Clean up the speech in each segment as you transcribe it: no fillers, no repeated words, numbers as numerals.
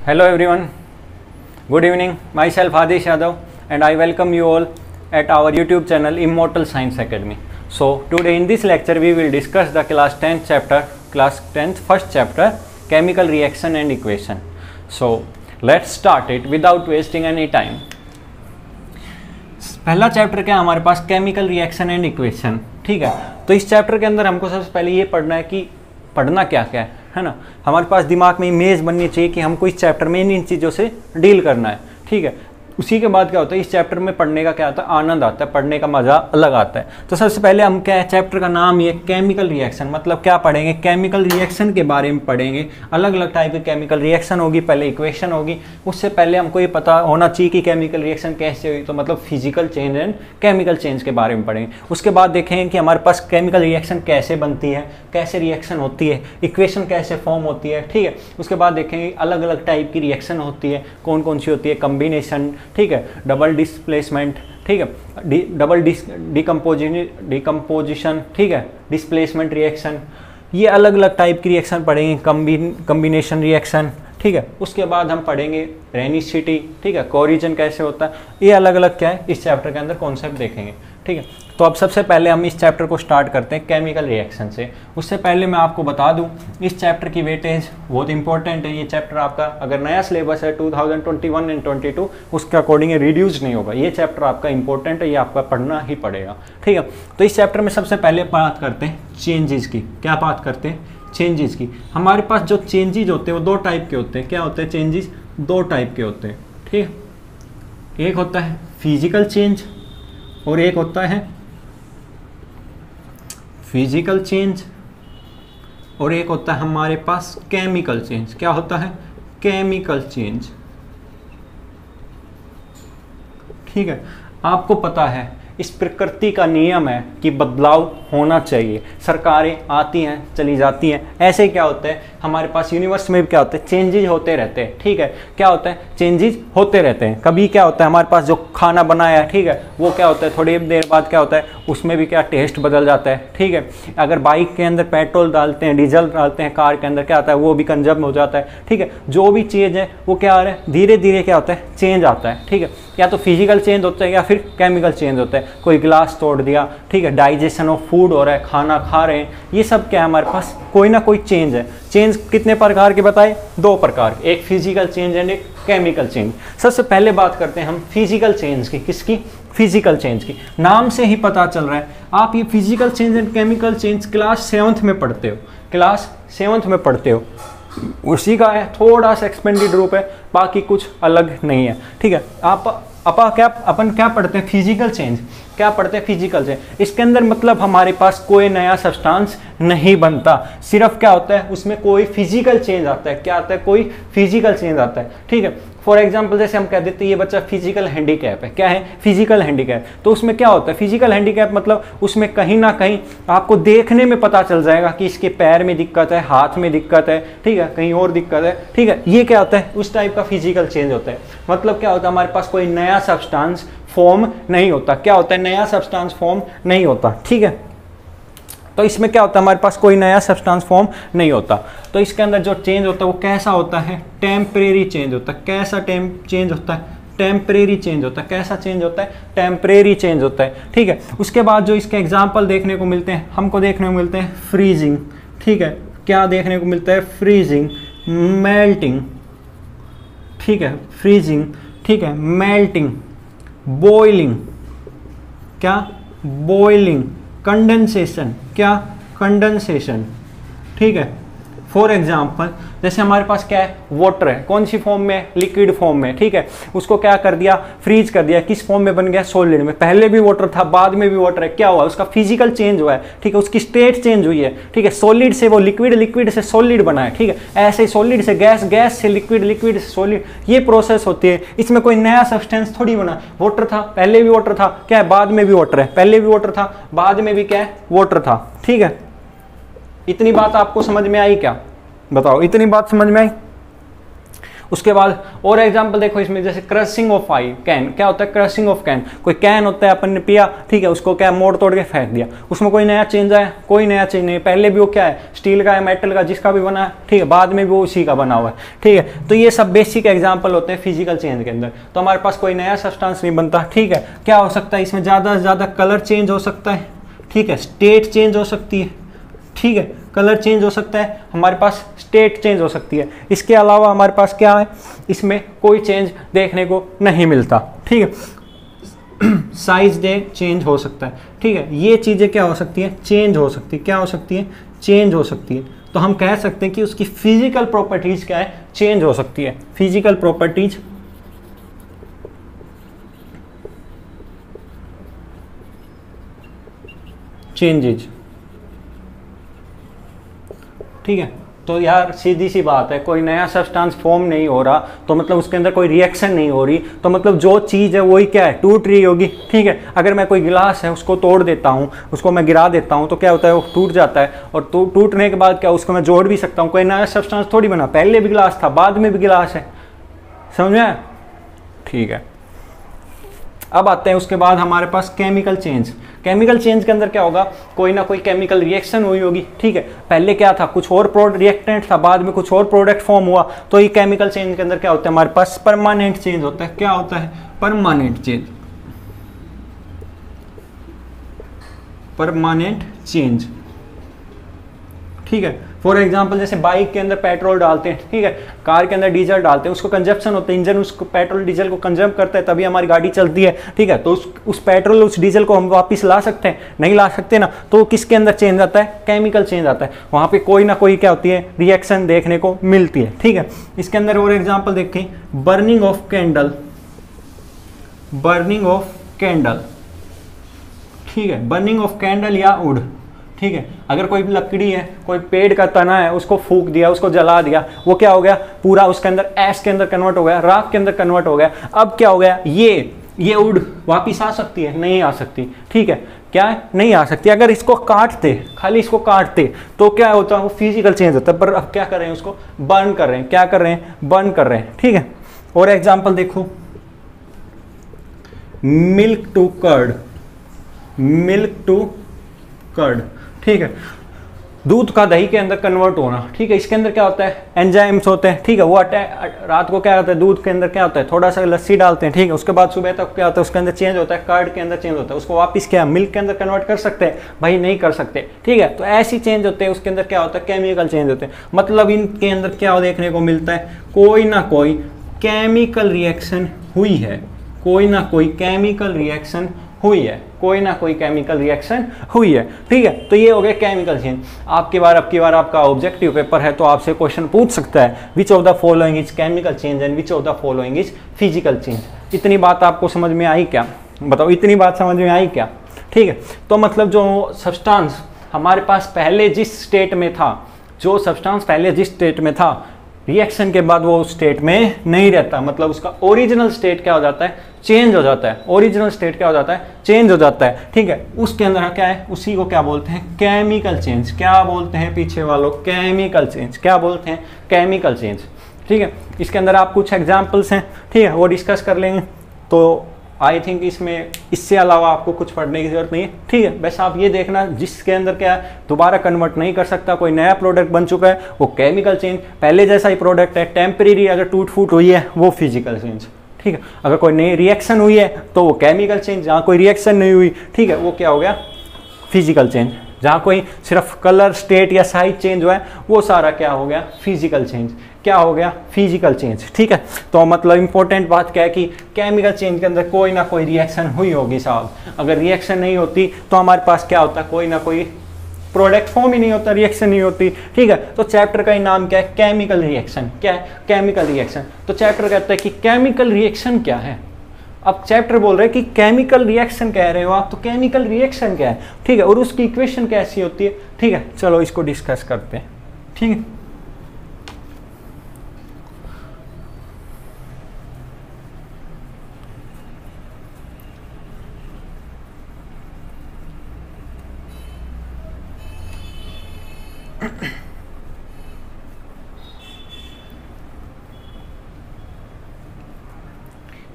Hello everyone, good evening. Myself Adish Yadav and I welcome you all at our YouTube channel Immortal Science Academy. So today in this lecture we will discuss the class 10th first chapter, chemical reaction and equation. So let's start it without wasting any time. पहला chapter क्या है हमारे पास, chemical reaction and equation. ठीक है, तो इस chapter के अंदर हमको सबसे पहले ये पढ़ना है कि पढ़ना क्या क्या है ना। हमारे पास दिमाग में इमेज बननी चाहिए कि हमको इस चैप्टर में इन चीज़ों से डील करना है। ठीक है, उसी के बाद क्या होता है, इस चैप्टर में पढ़ने का क्या आता है, आनंद आता है, पढ़ने का मज़ा अलग आता है। तो सबसे पहले हम क्या है, चैप्टर का नाम ये केमिकल रिएक्शन, मतलब क्या पढ़ेंगे, केमिकल रिएक्शन के बारे में पढ़ेंगे। अलग अलग टाइप की केमिकल रिएक्शन होगी, पहले इक्वेशन होगी। उससे पहले हमको ये पता होना चाहिए कि केमिकल रिएक्शन कैसे हुई, तो मतलब physical change and chemical change के बारे में पढ़ेंगे। उसके बाद देखेंगे कि हमारे पास केमिकल रिएक्शन कैसे बनती है, कैसे रिएक्शन होती है, इक्वेशन कैसे फॉर्म होती है। ठीक है, उसके बाद देखेंगे अलग अलग टाइप की रिएक्शन होती है, कौन कौन सी होती है, कम्बिनेशन, ठीक है, डबल डिस्प्लेसमेंट, ठीक है, डबल डिकम्पोजिशन, ठीक है, डिस्प्लेसमेंट रिएक्शन, ये अलग अलग टाइप की रिएक्शन पढ़ेंगे, कम्बिनेशन रिएक्शन। ठीक है, उसके बाद हम पढ़ेंगे रेनिसिटी, ठीक है, कोरिजन कैसे होता है, ये अलग अलग क्या है इस चैप्टर के अंदर कॉन्सेप्ट देखेंगे। ठीक है, तो अब सबसे पहले हम इस चैप्टर को स्टार्ट करते हैं केमिकल रिएक्शन से। उससे पहले मैं आपको बता दूं, इस चैप्टर की वेटेज बहुत इंपॉर्टेंट है। ये चैप्टर आपका अगर नया सिलेबस है 2021 एंड 22 उसके अकॉर्डिंग रिड्यूस नहीं होगा। ये चैप्टर आपका इंपॉर्टेंट है, ये आपका पढ़ना ही पड़ेगा। ठीक है, तो इस चैप्टर में सबसे पहले बात करते हैं चेंजेस की। क्या बात करते हैं, चेंजेस की। हमारे पास जो चेंजेस होते हैं वो दो टाइप के होते हैं। क्या होते हैं चेंजेस, दो टाइप के होते हैं। ठीक, एक होता है फिजिकल चेंज और एक होता है फिजिकल चेंज और एक होता है हमारे पास केमिकल चेंज। क्या होता है, केमिकल चेंज। ठीक है, आपको पता है इस प्रकृति का नियम है कि बदलाव होना चाहिए। सरकारें आती हैं चली जाती हैं, ऐसे क्या होता है हमारे पास यूनिवर्स में भी क्या होता है, चेंजेस होते रहते हैं। ठीक है, क्या होता है, चेंजेस होते रहते हैं। कभी क्या होता है हमारे पास जो खाना बनाया है, ठीक है, वो क्या होता है थोड़ी देर बाद क्या होता है उसमें भी क्या टेस्ट बदल जाता है। ठीक है, अगर बाइक के अंदर पेट्रोल डालते हैं, डीजल डालते हैं, कार के अंदर क्या आता है वो भी कंजर्व हो जाता है। ठीक है, जो भी चीज़ है वो क्या आ रहा है, धीरे धीरे क्या होता है चेंज आता है। ठीक है, या तो फिजिकल चेंज होता है या फिर केमिकल चेंज होता है। कोई ग्लास तोड़ दिया, ठीक है, डाइजेशन ऑफ फूड हो रहा है, खाना खा रहे हैं, ये सब क्या है हमारे पास कोई ना कोई चेंज है। चेंज कितने प्रकार के बताए, दो प्रकार, एक फिजिकल चेंज एंड एक केमिकल चेंज। सबसे पहले बात करते हैं हम फिजिकल चेंज की। किसकी, फिजिकल चेंज की। नाम से ही पता चल रहा है, आप ये physical change and chemical change class 7th में पढ़ते हो, क्लास 7th में पढ़ते हो। उसी का है, थोड़ा सा एक्सपेंडेड रूप है, बाकी कुछ अलग नहीं है। ठीक है, अपन क्या पढ़ते हैं, फिजिकल चेंज। क्या पढ़ते हैं, फिजिकल चेंज। इसके अंदर मतलब हमारे पास कोई नया सब्सटेंस नहीं बनता, सिर्फ क्या होता है उसमें कोई फिजिकल चेंज आता है। क्या आता है, कोई फिजिकल चेंज आता है। ठीक है, फॉर एग्जाम्पल जैसे हम कह देते हैं ये बच्चा फिजिकल हैंडीकैप है। क्या है, फिजिकल हैंडीकैप। तो उसमें क्या होता है, फिजिकल हैंडीकैप मतलब उसमें कहीं ना कहीं आपको देखने में पता चल जाएगा कि इसके पैर में दिक्कत है, हाथ में दिक्कत है, ठीक है, कहीं और दिक्कत है। ठीक है, ये क्या होता है, उस टाइप का फिजिकल चेंज होता है। मतलब क्या होता है, हमारे पास कोई नया सब्सटेंस फॉर्म नहीं होता। क्या होता है, नया सब्सटेंस फॉर्म नहीं होता। ठीक है, तो इसमें क्या होता है, हमारे पास कोई नया सब्सटेंस फॉर्म नहीं होता। तो इसके अंदर जो चेंज होता है वो कैसा होता है, टेम्परेरी चेंज होता है। कैसा चेंज होता है, टेम्परेरी चेंज होता है। कैसा चेंज होता है, टेम्परेरी चेंज होता है। ठीक है, उसके बाद जो इसके एग्जाम्पल देखने को मिलते हैं, हमको देखने को मिलते हैं फ्रीजिंग। ठीक है, क्या देखने को मिलता है, फ्रीजिंग, मेल्टिंग, ठीक है, फ्रीजिंग, ठीक है, मेल्टिंग, बॉइलिंग, क्या, बॉइलिंग, कंडेंसेशन, क्या, कंडेंसेशन। ठीक है, फॉर एग्जाम्पल जैसे हमारे पास क्या है, वाटर है, कौन सी फॉर्म में, लिक्विड फॉर्म में। ठीक है, उसको क्या कर दिया, फ्रीज कर दिया, किस फॉर्म में बन गया, सॉलिड में। पहले भी वाटर था, बाद में भी वाटर है। क्या हुआ, उसका फिजिकल चेंज हुआ है। ठीक है, उसकी स्टेट चेंज हुई है। ठीक है, सॉलिड से वो लिक्विड, लिक्विड से सॉलिड बना है। ठीक है, ऐसे ही सॉलिड से गैस, गैस से लिक्विड, लिक्विड से सॉलिड, ये प्रोसेस होती है। इसमें कोई नया सब्सटेंस थोड़ी बना। वाटर था, पहले भी वाटर था, क्या है, बाद में भी वाटर है। पहले भी वाटर था, बाद में भी क्या है, वाटर था। ठीक है, इतनी बात आपको समझ में आई क्या, बताओ, इतनी बात समझ में आई। उसके बाद और एग्जांपल देखो इसमें, जैसे क्रशिंग ऑफ आई कैन, क्या होता है क्रशिंग ऑफ कैन, कोई कैन होता है अपन ने पिया, ठीक है, उसको क्या मोड़ तोड़ के फेंक दिया, उसमें कोई नया चेंज आया, कोई नया चेंज नहीं, पहले भी वो क्या है स्टील का है, मेटल का, जिसका भी बना है, ठीक है, बाद में भी वो उसी का बना हुआ है, ठीक है। तो ये सब बेसिक एग्जाम्पल होते हैं फिजिकल चेंज के अंदर। तो हमारे पास कोई नया सब्सटेंस नहीं बनता, ठीक है। क्या हो सकता है इसमें, ज़्यादा से ज़्यादा कलर चेंज हो सकता है, ठीक है, स्टेट चेंज हो सकती है, ठीक है, कलर चेंज हो सकता है, हमारे पास स्टेट चेंज हो सकती है। इसके अलावा हमारे पास क्या है, इसमें कोई चेंज देखने को नहीं मिलता, ठीक है। साइज डे चेंज हो सकता है, ठीक है, ये चीज़ें क्या हो सकती है, चेंज हो सकती है, क्या हो सकती है, चेंज हो सकती है। तो हम कह सकते हैं कि उसकी फिजिकल प्रॉपर्टीज क्या है, चेंज हो सकती है, फिजिकल प्रॉपर्टीज चेंजेज, ठीक है। तो यार सीधी सी बात है, कोई नया सब्सटेंस फॉर्म नहीं हो रहा तो मतलब उसके अंदर कोई रिएक्शन नहीं हो रही, तो मतलब जो चीज़ है वही क्या है, टूट रही होगी, ठीक है। अगर मैं कोई गिलास है उसको तोड़ देता हूँ, उसको मैं गिरा देता हूँ, तो क्या होता है, वो टूट जाता है, और टूटने के बाद क्या उसको मैं जोड़ भी सकता हूँ, कोई नया सब्सटेंस थोड़ी बना, पहले भी गिलास था, बाद में भी गिलास है, समझ में, ठीक है। अब आते हैं उसके बाद हमारे पास केमिकल चेंज। केमिकल चेंज के अंदर क्या होगा, कोई ना कोई केमिकल रिएक्शन हुई होगी, ठीक है। पहले क्या था, कुछ और रिएक्टेंट था, बाद में कुछ और प्रोडक्ट फॉर्म हुआ, तो ये केमिकल चेंज के अंदर क्या होता है, हमारे पास परमानेंट चेंज होता है। क्या होता है, परमानेंट चेंज, परमानेंट चेंज, ठीक है। फॉर एग्जाम्पल जैसे बाइक के अंदर पेट्रोल डालते हैं, ठीक है, कार के अंदर डीजल डालते हैं, उसको कंजप्शन होता है, इंजन उसको पेट्रोल डीजल को कंजम करता है, तभी हमारी गाड़ी चलती है, ठीक है। तो उस पेट्रोल उस डीजल को हम वापस ला सकते हैं, नहीं ला सकते ना, तो किसके अंदर चेंज आता है, केमिकल चेंज आता है, वहाँ पे कोई ना कोई क्या होती है, रिएक्शन देखने को मिलती है, ठीक है। इसके अंदर और एग्जाम्पल देखें, burning of candle, burning of candle, ठीक है, बर्निंग ऑफ कैंडल या वुड, ठीक है। अगर कोई लकड़ी है, कोई पेड़ का तना है, उसको फूक दिया, उसको जला दिया, वो क्या हो गया, पूरा उसके अंदर ऐश के अंदर कन्वर्ट हो गया, राख के अंदर कन्वर्ट हो गया। अब क्या हो गया, ये वुड वापिस आ सकती है, नहीं आ सकती, ठीक है, क्या है, नहीं आ सकती। अगर इसको काटते, खाली इसको काटते, तो क्या होता है, वो फिजिकल चेंज होता है। पर अब क्या कर रहे हैं, उसको बर्न कर रहे हैं, क्या कर रहे हैं, बर्न कर रहे हैं, ठीक है। और एग्जाम्पल देखो, milk to curd, milk to curd, ठीक है, दूध का दही के अंदर कन्वर्ट होना, ठीक है। इसके अंदर क्या होता है, एंजाइम्स होते हैं, ठीक है। वो रात को क्या होता है, दूध के अंदर क्या होता है, थोड़ा सा लस्सी डालते हैं, ठीक है, उसके बाद सुबह तक क्या होता है, उसके अंदर चेंज होता है, कर्ड के अंदर चेंज होता है, उसको वापस क्या मिल्क के अंदर कन्वर्ट कर सकते हैं, भाई नहीं कर सकते, ठीक है। तो ऐसी चेंज होते हैं, उसके अंदर क्या होता है, केमिकल चेंज होते हैं। मतलब इनके अंदर क्या देखने को मिलता है, कोई ना कोई केमिकल रिएक्शन हुई है, कोई ना कोई केमिकल रिएक्शन हुई है, कोई ना कोई केमिकल रिएक्शन हुई है, ठीक है। तो ये हो गया केमिकल चेंज। अब की बार आपका ऑब्जेक्टिव पेपर है, तो आपसे क्वेश्चन पूछ सकता है, which of the following is chemical change and which of the following is physical change. इतनी बात आपको समझ में आई क्या, बताओ, इतनी बात समझ में आई क्या, ठीक है। तो मतलब जो सब्सटेंस हमारे पास पहले जिस स्टेट में था, जो सब्सटेंस पहले जिस स्टेट में था, रिएक्शन के बाद वो उस स्टेट में नहीं रहता, मतलब उसका ओरिजिनल स्टेट क्या हो जाता है, चेंज हो जाता है। ओरिजिनल स्टेट क्या हो जाता है, चेंज हो जाता है, ठीक है। उसके अंदर क्या है, उसी को क्या बोलते हैं, केमिकल चेंज। क्या बोलते हैं पीछे वालों, केमिकल चेंज, क्या बोलते हैं, केमिकल चेंज, ठीक है। इसके अंदर आप कुछ एग्जाम्पल्स हैं, ठीक है, वो डिस्कस कर लेंगे। तो आई थिंक इसमें इससे अलावा आपको कुछ पढ़ने की जरूरत नहीं है, ठीक है। बस आप ये देखना, जिसके अंदर क्या है दोबारा कन्वर्ट नहीं कर सकता, कोई नया प्रोडक्ट बन चुका है, वो केमिकल चेंज। पहले जैसा ही प्रोडक्ट है, टेम्परेरी अगर टूट फूट हुई है, वो फिजिकल चेंज, ठीक है। अगर कोई नई रिएक्शन हुई है तो वो केमिकल चेंज, जहाँ कोई रिएक्शन नहीं हुई, ठीक है, वो क्या हो गया, फिजिकल चेंज। जहाँ कोई सिर्फ कलर, स्टेट या साइज चेंज हुआ है, वो सारा क्या हो गया, फिजिकल चेंज। क्या हो गया, फिजिकल चेंज, ठीक है। तो मतलब इंपॉर्टेंट बात क्या है कि केमिकल चेंज के अंदर कोई ना कोई रिएक्शन हुई होगी साहब। अगर रिएक्शन नहीं होती तो हमारे पास क्या होता, कोई ना कोई प्रोडक्ट फॉर्म ही नहीं होता, रिएक्शन नहीं होती, ठीक है। तो चैप्टर का ही नाम क्या है, केमिकल रिएक्शन। क्या है, केमिकल रिएक्शन। तो चैप्टर कहता है कि केमिकल रिएक्शन क्या है। अब चैप्टर बोल रहे हैं कि केमिकल रिएक्शन कह रहे हो आप, तो केमिकल रिएक्शन क्या है, ठीक है, और उसकी इक्वेशन कैसी होती है, ठीक है। चलो इसको डिस्कस करते हैं, ठीक है।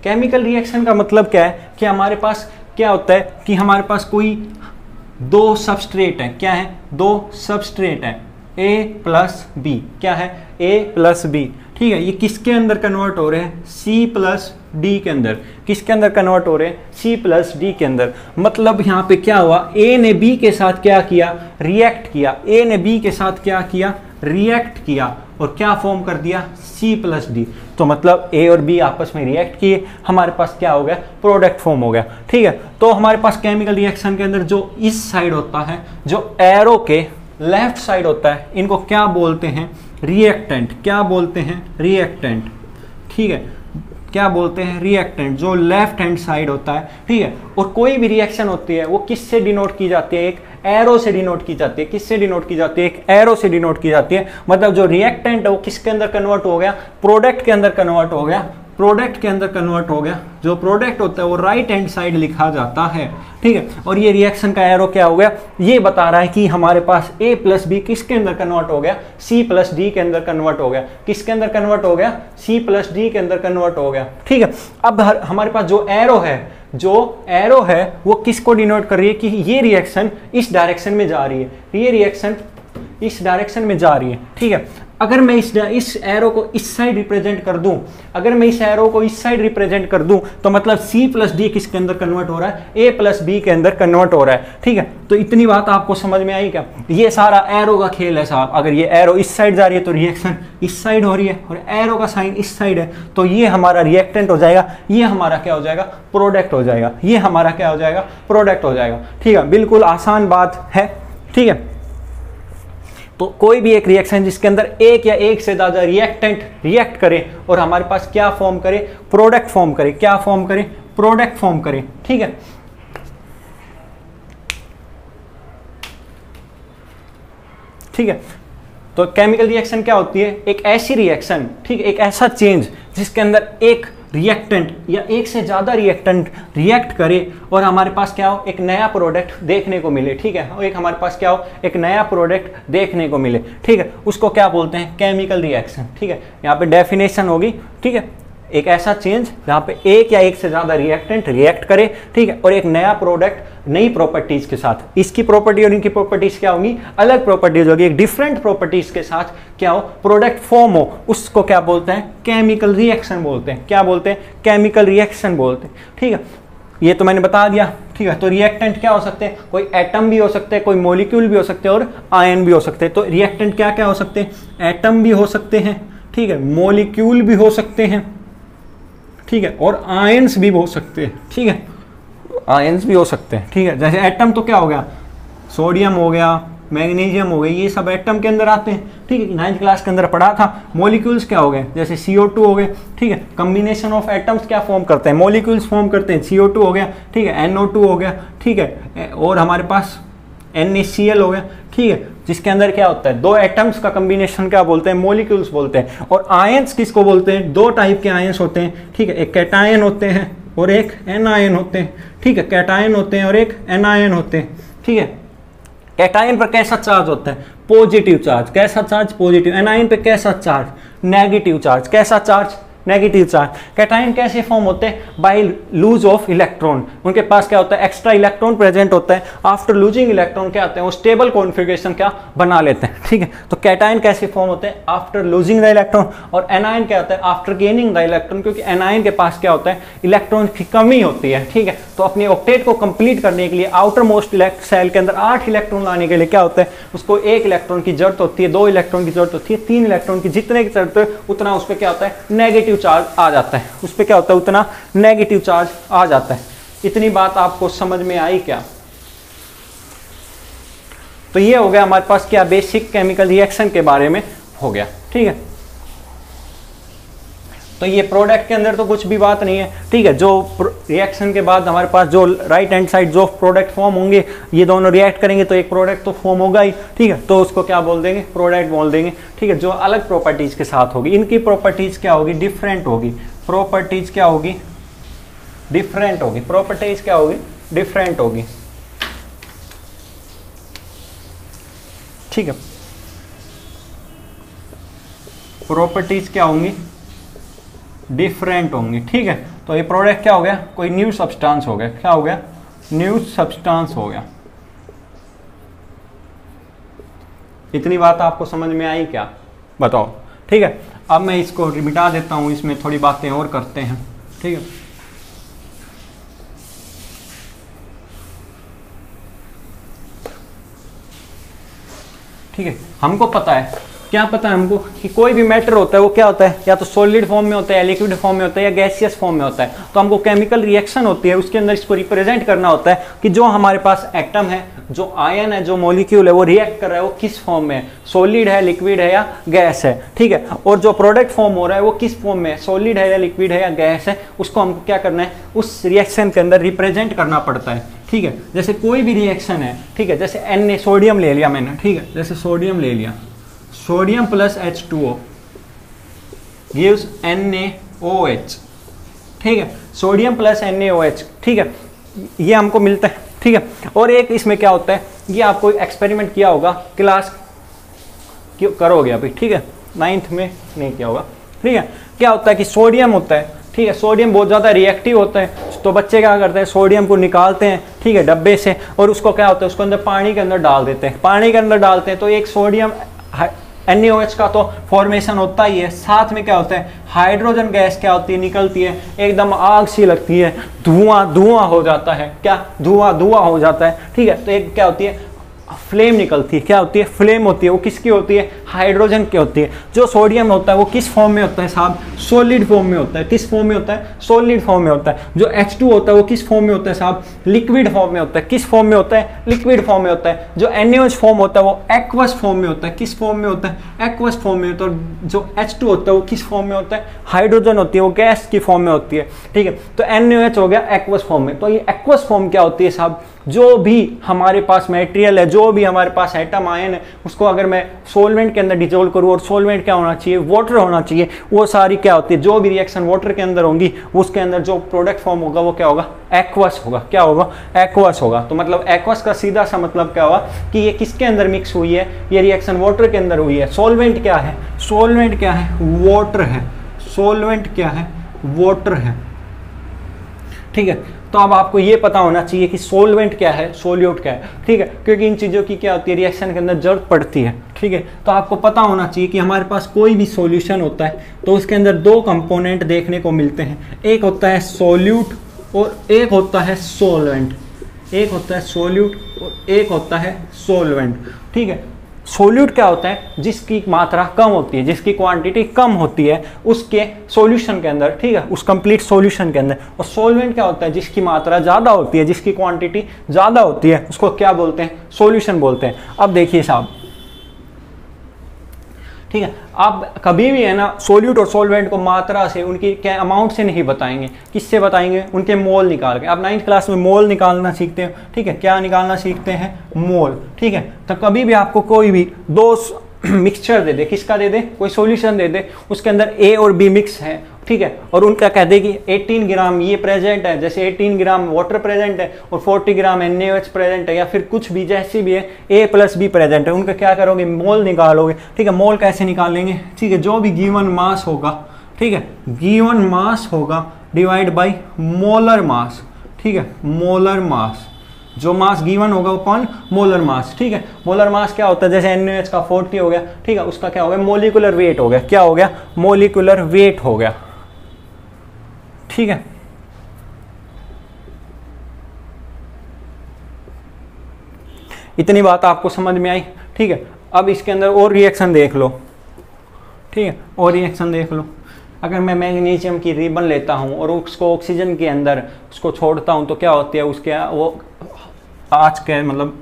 केमिकल रिएक्शन का मतलब क्या है कि हमारे पास क्या होता है कि हमारे पास कोई दो सबस्ट्रेट है, क्या है, दो सबस्ट्रेट है A प्लस बी, क्या है, A प्लस बी, ठीक है। ये किसके अंदर कन्वर्ट हो रहे हैं, C प्लस डी के अंदर। किसके अंदर कन्वर्ट हो रहे हैं, C प्लस डी के अंदर। मतलब यहाँ पे क्या हुआ, A ने B के साथ क्या किया, रिएक्ट किया, A ने B के साथ क्या किया, रिएक्ट किया, और क्या फॉर्म कर दिया, C प्लस डी। तो मतलब A और B आपस में रिएक्ट किए, हमारे पास क्या हो गया, प्रोडक्ट फॉर्म हो गया, ठीक है। तो हमारे पास केमिकल रिएक्शन के अंदर जो इस साइड होता है, जो एरो के लेफ्ट साइड होता है, इनको क्या बोलते हैं, रिएक्टेंट। क्या बोलते हैं, रिएक्टेंट, ठीक है। क्या बोलते हैं, रिएक्टेंट, जो लेफ्ट हैंड साइड होता है, ठीक है। और कोई भी रिएक्शन होती है वो किससे डिनोट की जाती है, एक एरो से डिनोट की जाती है। किससे डिनोट की जाती है, एक एरो से डिनोट की जाती है। मतलब जो रिएक्टेंट है वो किसके अंदर कन्वर्ट हो गया, प्रोडक्ट के अंदर कन्वर्ट हो गया, प्रोडक्ट के अंदर कन्वर्ट हो गया। जो प्रोडक्ट होता है वो राइट हैंड साइड लिखा जाता है, ठीक है। और ये रिएक्शन का एरो क्या हो गया, ये बता रहा है कि हमारे पास A प्लस बी किसके अंदर कन्वर्ट हो गया, C प्लस डी के अंदर कन्वर्ट हो गया। किसके अंदर कन्वर्ट हो गया, C प्लस डी के अंदर कन्वर्ट हो गया, ठीक है। अब हमारे पास जो एरो है, जो एरो है वो किसको डिनोट कर रही है कि ये रिएक्शन इस डायरेक्शन में जा रही है, ये रिएक्शन इस डायरेक्शन में जा रही है, ठीक है। अगर मैं इस एरो को इस साइड रिप्रेजेंट कर दूं, अगर मैं इस एरो को इस साइड रिप्रेजेंट कर दूं, तो मतलब C प्लस डी किसके अंदर कन्वर्ट हो रहा है, A प्लस बी के अंदर कन्वर्ट हो रहा है, ठीक है। तो इतनी बात आपको समझ में आई क्या, ये सारा एरो का खेल है साहब। अगर ये एरो इस साइड जा रही है तो रिएक्शन इस साइड हो रही है, और एरो का साइन इस साइड है, तो ये हमारा रिएक्टेंट हो जाएगा, ये हमारा क्या हो जाएगा, प्रोडक्ट हो जाएगा, ये हमारा क्या हो जाएगा, प्रोडक्ट हो जाएगा, ठीक है। बिल्कुल आसान बात है, ठीक है। तो कोई भी एक रिएक्शन जिसके अंदर एक या एक से ज्यादा रिएक्टेंट रिएक्ट करे और हमारे पास क्या फॉर्म करे, प्रोडक्ट फॉर्म करे, क्या फॉर्म करे, प्रोडक्ट फॉर्म करे, ठीक है। ठीक है, तो केमिकल रिएक्शन क्या होती है, एक ऐसी रिएक्शन, ठीक है, एक ऐसा चेंज जिसके अंदर एक रिएक्टेंट या एक से ज्यादा रिएक्टेंट रिएक्ट करे और हमारे पास क्या हो, एक नया प्रोडक्ट देखने को मिले, ठीक है। एक हमारे पास क्या हो, एक नया प्रोडक्ट देखने को मिले, ठीक है। उसको क्या बोलते हैं, केमिकल रिएक्शन, ठीक है। यहाँ पे डेफिनेशन होगी, ठीक है, एक ऐसा चेंज जहाँ पे एक या एक से ज्यादा रिएक्टेंट रिएक्ट करे, ठीक है, और एक नया प्रोडक्ट नई प्रॉपर्टीज के साथ, इसकी प्रॉपर्टी और इनकी प्रॉपर्टीज क्या होंगी, अलग प्रॉपर्टीज होगी, एक डिफरेंट प्रॉपर्टीज के साथ क्या हो, प्रोडक्ट फॉर्म हो, उसको क्या बोलते हैं, केमिकल रिएक्शन बोलते हैं। क्या बोलते हैं, केमिकल रिएक्शन बोलते हैं, ठीक है। ये तो मैंने बता दिया, ठीक है। तो रिएक्टेंट क्या हो सकते हैं, कोई एटम भी हो सकते हैं, कोई मॉलिक्यूल भी हो सकते हैं, और आयन भी हो सकते हैं। तो रिएक्टेंट क्या क्या हो सकते हैं, एटम भी हो सकते हैं, ठीक है, मॉलिक्यूल भी हो सकते हैं, ठीक है, और आयंस भी हो सकते हैं, ठीक है, आयंस भी हो सकते हैं, ठीक है। जैसे एटम तो क्या हो गया, सोडियम हो गया, मैग्नीशियम हो गया, ये सब एटम के अंदर आते हैं, ठीक है, 9th क्लास के अंदर पढ़ा था। मॉलिक्यूल्स क्या हो गए, जैसे CO2 हो गए, ठीक है, कम्बिनेशन ऑफ एटम्स क्या फॉर्म करते हैं, मॉलिक्यूल्स फॉर्म करते हैं, CO2 हो गया, ठीक है, NO2 हो गया, ठीक है, और हमारे पास NaCl हो गया, ठीक है, जिसके अंदर क्या होता है, दो एटम्स का कॉम्बिनेशन क्या बोलते हैं, मॉलिक्यूल्स बोलते हैं। और आयंस किसको बोलते हैं, दो टाइप के आयंस होते हैं, ठीक है, एक कैटायन होते हैं और एक एनायन होते हैं, ठीक है, कैटायन होते हैं और एक एनायन होते हैं, ठीक है। कैटायन पर कैसा चार्ज होता है, पॉजिटिव चार्ज, कैसा चार्ज, पॉजिटिव। एनायन पे कैसा चार्ज, नेगेटिव चार्ज, कैसा चार्ज, नेगेटिव चार्ज। कैटायन कैसे फॉर्म होते हैं, बाय लूज ऑफ इलेक्ट्रॉन, उनके पास क्या होता है, एक्स्ट्रा इलेक्ट्रॉन प्रेजेंट होता है। आफ्टर लूजिंग इलेक्ट्रॉन क्या आते हैं, वो स्टेबल कॉन्फिगरेशन क्या बना लेते हैं, ठीक है। तो कैटायन कैसे फॉर्म होते हैं, आफ्टर लूजिंग द इलेक्ट्रॉन, और एनायन क्या होता है, आफ्टर गेनिंग द इलेक्ट्रॉन, क्योंकि एनायन के पास क्या होता है, इलेक्ट्रॉन की कमी होती है, ठीक है। तो अपने ऑक्टेट को कंप्लीट करने के लिए आउटर मोस्ट सेल के अंदर 8 इलेक्ट्रॉन लाने के लिए क्या होता है, उसको 1 इलेक्ट्रॉन की जरूरत होती है, 2 इलेक्ट्रॉन की जरूरत होती है, 3 इलेक्ट्रॉन की, जितने की जरूरत है उतना उस पर क्या होता है, नेगेटिव चार्ज आ जाता है, उस पर क्या होता है, उतना नेगेटिव चार्ज आ जाता है। इतनी बात आपको समझ में आई क्या। तो ये हो गया हमारे पास क्या, बेसिक केमिकल रिएक्शन के बारे में हो गया, ठीक है। तो ये प्रोडक्ट के अंदर तो कुछ भी बात नहीं है, ठीक है। जो रिएक्शन के बाद हमारे पास जो राइट हैंड साइड जो प्रोडक्ट फॉर्म होंगे, ये दोनों रिएक्ट करेंगे तो एक प्रोडक्ट तो फॉर्म होगा ही, ठीक है। तो उसको क्या बोल देंगे, प्रोडक्ट बोल देंगे, ठीक है, जो अलग प्रॉपर्टीज के साथ होगी। इनकी प्रॉपर्टीज क्या होगी, डिफरेंट होगी। प्रॉपर्टीज क्या होगी, डिफरेंट होगी। प्रॉपर्टीज क्या होगी, डिफरेंट होगी, ठीक है। प्रॉपर्टीज क्या होंगी, डिफरेंट होंगी, ठीक है। तो ये प्रोडक्ट क्या हो गया, कोई न्यू सब्सटेंस हो गया, क्या हो गया, न्यू सब्सटेंस हो गया। इतनी बात आपको समझ में आई क्या, बताओ, ठीक है। अब मैं इसको मिटा देता हूं, इसमें थोड़ी बातें और करते हैं, ठीक है। ठीक है, हमको पता है, क्या पता है हमको कि कोई भी मैटर होता है वो क्या होता है, या तो सॉलिड फॉर्म में होता है, या लिक्विड फॉर्म में होता है, या गैसियस फॉर्म में होता है। तो हमको केमिकल रिएक्शन होती है, उसके अंदर इसको रिप्रेजेंट करना होता है कि जो हमारे पास एटम है, जो आयन है, जो मॉलिक्यूल है, वो रिएक्ट कर रहा है, वो किस फॉर्म में है, सॉलिड है, लिक्विड है, या गैस है, ठीक है। और जो प्रोडक्ट फॉर्म हो रहा है वो किस फॉर्म में है, सॉलिड है, या लिक्विड है, या गैस है, उसको हमको क्या करना है, उस रिएक्शन के अंदर रिप्रेजेंट करना पड़ता है, ठीक है। जैसे कोई भी रिएक्शन है, ठीक है, जैसे Na सोडियम ले लिया मैंने, ठीक है, जैसे सोडियम ले लिया, sodium plus H2O gives NaOH, ठीक है, सोडियम प्लस NaOH, ठीक है, ये हमको मिलता है, ठीक है। और एक इसमें क्या होता है, ये आपको एक्सपेरिमेंट किया होगा, क्लास क्यों करोगे अभी, ठीक है, 9th में नहीं किया होगा, ठीक है। क्या होता है कि सोडियम होता है, ठीक है, सोडियम बहुत ज़्यादा रिएक्टिव होता है, तो बच्चे क्या करते हैं, सोडियम को निकालते हैं, ठीक है, डब्बे से, और उसको क्या होता है, उसको अंदर पानी के अंदर डाल देते हैं, पानी के अंदर डालते हैं, तो एक सोडियम NaOH का तो फॉर्मेशन होता ही है, साथ में क्या होता है, हाइड्रोजन गैस क्या होती है, निकलती है, एकदम आग सी लगती है, धुआं हो जाता है, क्या धुआं हो जाता है, ठीक है। तो एक क्या होती है, फ्लेम निकलती है, क्या होती है, फ्लेम होती है, वो किसकी होती है, हाइड्रोजन की होती है। जो सोडियम होता है वो किस फॉर्म में होता है साहब, सॉलिड फॉर्म में होता है, किस फॉर्म में होता है, सॉलिड फॉर्म में होता है। जो H2 होता है वो किस फॉर्म में होता है साहब, लिक्विड फॉर्म में होता है, किस फॉर्म में होता है, लिक्विड फॉर्म में होता है। जो NaOH फॉर्म होता है वो एक्वस फॉर्म में होता है, किस फॉर्म में होता है, एक्वस फॉर्म में होता है। जो H2 होता है वो किस फॉर्म में होता है, हाइड्रोजन होती है, वो गैस की फॉर्म में होती है, ठीक है। तो NaOH हो गया एक्वस फॉर्म में। तो ये एक्वस फॉर्म क्या होती है साहब, जो भी हमारे पास मटेरियल है, जो भी हमारे पास एटम आयन है, उसको अगर मैं सॉल्वेंट के अंदर डिजोल्व करूँ, और सॉल्वेंट क्या होना चाहिए, वाटर होना चाहिए, वो सारी क्या होती है, जो भी रिएक्शन वाटर के अंदर होंगी, उसके अंदर जो प्रोडक्ट फॉर्म होगा वो क्या होगा, एक्वस होगा, क्या होगा, एक्वस होगा। तो मतलब एक्वस का सीधा सा मतलब क्या हुआ कि ये किसके अंदर मिक्स हुई है, ये रिएक्शन वाटर के अंदर हुई है। सॉल्वेंट क्या है, सॉल्वेंट क्या है, वाटर है, सॉल्वेंट क्या है, वाटर है, ठीक है। तो अब आपको ये पता होना चाहिए कि सॉल्वेंट क्या है, सोल्यूट क्या है, ठीक है, क्योंकि इन चीज़ों की क्या होती है, रिएक्शन के अंदर जरूरत पड़ती है, ठीक है। तो आपको पता होना चाहिए कि हमारे पास कोई भी सॉल्यूशन होता है तो उसके अंदर दो कंपोनेंट देखने को मिलते हैं, एक होता है सोल्यूट और एक होता है सोलवेंट, एक होता है सोल्यूट और एक होता है सोलवेंट, ठीक है। सोल्यूट क्या होता है, जिसकी मात्रा कम होती है, जिसकी क्वांटिटी कम होती है उसके सॉल्यूशन के अंदर, ठीक है, उस कंप्लीट सॉल्यूशन के अंदर। और सॉल्वेंट क्या होता है, जिसकी मात्रा ज़्यादा होती है, जिसकी क्वांटिटी ज़्यादा होती है, उसको क्या बोलते हैं, सॉल्यूशन बोलते हैं। अब देखिए साहब, ठीक है, आप कभी भी है ना सोल्यूट और सॉल्वेंट को मात्रा से, उनकी क्या अमाउंट से नहीं बताएंगे, किससे बताएंगे, उनके मोल निकाल के। आप 9th क्लास में मोल निकालना सीखते हो, ठीक है, क्या निकालना सीखते हैं, मोल, ठीक है। तो कभी भी आपको कोई भी दो मिक्सचर दे दे, किसका दे दे, कोई सॉल्यूशन दे दे, उसके अंदर A और B मिक्स है, ठीक है, और उनका कह दे कि 18 ग्राम ये प्रेजेंट है, जैसे 18 ग्राम वाटर प्रेजेंट है और 40 ग्राम NaOH प्रेजेंट है, या फिर कुछ भी जैसी भी है A प्लस B प्रेजेंट है, उनका क्या करोगे, मोल निकालोगे, ठीक है। मोल कैसे निकालेंगे, ठीक है, जो भी गिवन मास होगा, ठीक है, गिवन मास होगा डिवाइड बाई मोलर मास, ठीक है, मोलर मास, जो मास गिवन होगा अपॉन मोलर मास, ठीक है। मोलर मास क्या होता है, जैसे NaOH का 40 हो गया, ठीक है, उसका क्या हो गया, मोलिकुलर वेट हो गया, क्या हो गया, मोलिकुलर वेट हो गया, ठीक है। इतनी बात आपको समझ में आई, ठीक है। अब इसके अंदर और रिएक्शन देख लो, ठीक है, और रिएक्शन देख लो। अगर मैं मैग्नीशियम की रिबन लेता हूं और उसको ऑक्सीजन के अंदर उसको छोड़ता हूं तो क्या होती है, उसके वो आज के मतलब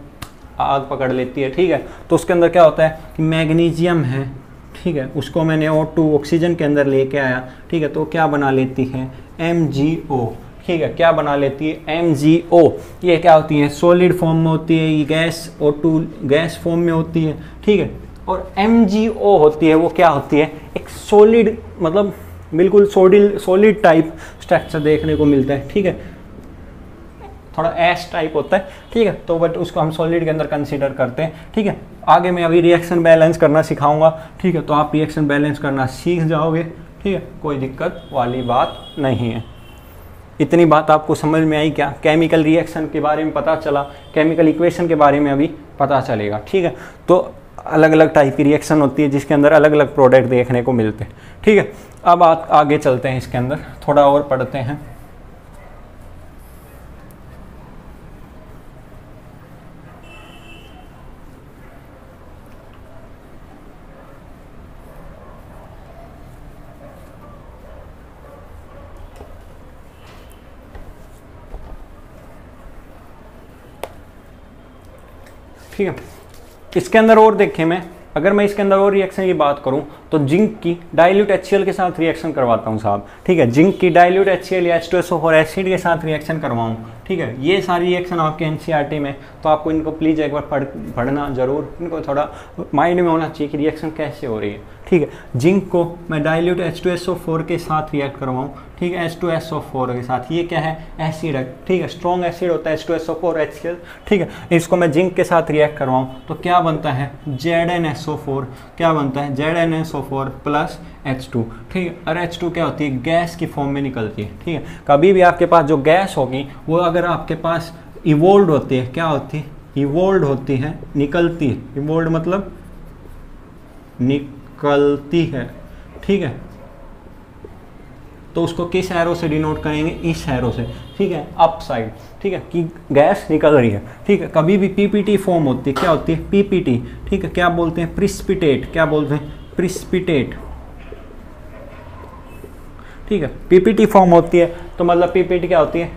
आग पकड़ लेती है, ठीक है। तो उसके अंदर क्या होता है कि मैग्नीशियम है, ठीक है, उसको मैंने O2 ऑक्सीजन के अंदर लेके आया, ठीक है, तो क्या बना लेती है, MgO, ठीक है, क्या बना लेती है, MgO। ये क्या होती है, सॉलिड फॉर्म में होती है, ये गैस O2 गैस फॉर्म में होती है, ठीक है। और MgO होती है, वो क्या होती है, एक सॉलिड, मतलब बिल्कुल सॉलिड टाइप स्ट्रक्चर देखने को मिलता है, ठीक है, थोड़ा एस टाइप होता है, ठीक है। तो बट उसको हम सॉलिड के अंदर कंसीडर करते हैं, ठीक है। आगे मैं अभी रिएक्शन बैलेंस करना सिखाऊंगा, ठीक है, तो आप रिएक्शन बैलेंस करना सीख जाओगे, ठीक है, कोई दिक्कत वाली बात नहीं है। इतनी बात आपको समझ में आई क्या? केमिकल रिएक्शन के बारे में पता चला, केमिकल इक्वेशन के बारे में अभी पता चलेगा। ठीक है, तो अलग अलग टाइप की रिएक्शन होती है जिसके अंदर अलग अलग प्रोडक्ट देखने को मिलते हैं। ठीक है, अब आगे चलते हैं, इसके अंदर थोड़ा और पढ़ते हैं। ठीक है, इसके अंदर और देखें, अगर मैं इसके अंदर और रिएक्शन की बात करूं तो जिंक की डाइल्यूट HCl के साथ रिएक्शन करवाता हूं साहब। ठीक है, जिंक की डाइल्यूट HCl या H2SO4 एसिड के साथ रिएक्शन करवाऊं। ठीक है, ये सारी रिएक्शन आपके NCERT में, तो आपको इनको प्लीज़ एक बार पढ़ना जरूर, इनको थोड़ा माइंड में होना चाहिए कि रिएक्शन कैसे हो रही है। ठीक है, जिंक को मैं डाइल्यूट H2SO4 के साथ रिएक्ट करवाऊँ। ठीक है, H2SO4 के साथ, ये क्या है? एसिड है। ठीक है, स्ट्रॉन्ग एसिड होता है H2SO4 HCl। ठीक है, इसको मैं जिंक के साथ रिएक्ट करवाऊँ तो क्या बनता है? ZnSO4। क्या बनता है? ZnSO4 plus H2। ठीक है, और H2 क्या होती है? गैस की फॉर्म में निकलती है। ठीक है, कभी भी आपके पास जो गैस होगी वो अगर आपके पास इवोल्व होती है, क्या होती है? इवोल्व होती है, निकलती है। इवोल्व मतलब निकलती है। ठीक है, तो उसको किस एरो से डिनोट करेंगे? इस एरो से। ठीक है, अप साइड। ठीक है, कि गैस निकल रही है। ठीक है, कभी भी पीपीटी फॉर्म होती है, क्या होती है? पीपीटी। ठीक है, क्या बोलते हैं? प्रिसिपिटेट। क्या बोलते हैं? प्रिसिपिटेट। ठीक है, पीपीटी फॉर्म होती है तो मतलब पीपीटी क्या होती है?